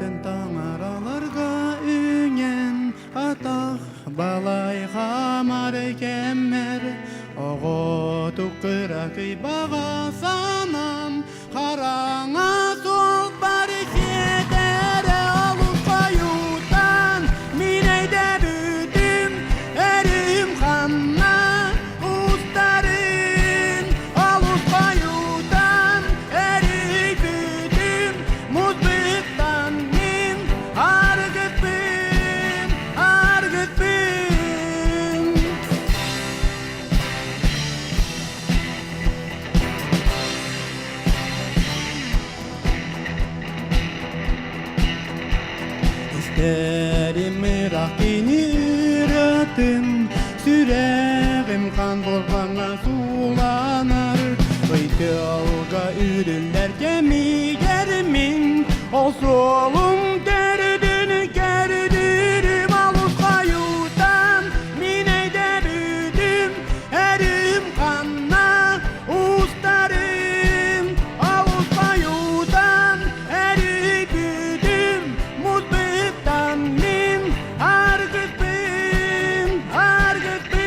Tentang aralarga ingen atah balay hamar kemer ogo tukıra baga sanam karanga sol barikedere alıp kayutan mineyde büdüm erim kanna ustarın alıp kayutan erik büdüm muzbıktan min argıtbın argıtbın. İsterim rakini üretim Süreğim kan borgana sulanar Kıytılga ürünler gemilerimin O solum derdini gerdirim Alus kayutan mineyde büdüm Erim kanna ustarım Alus kayutan erik büdüm Muzbıktan min argıtbın argıtbın.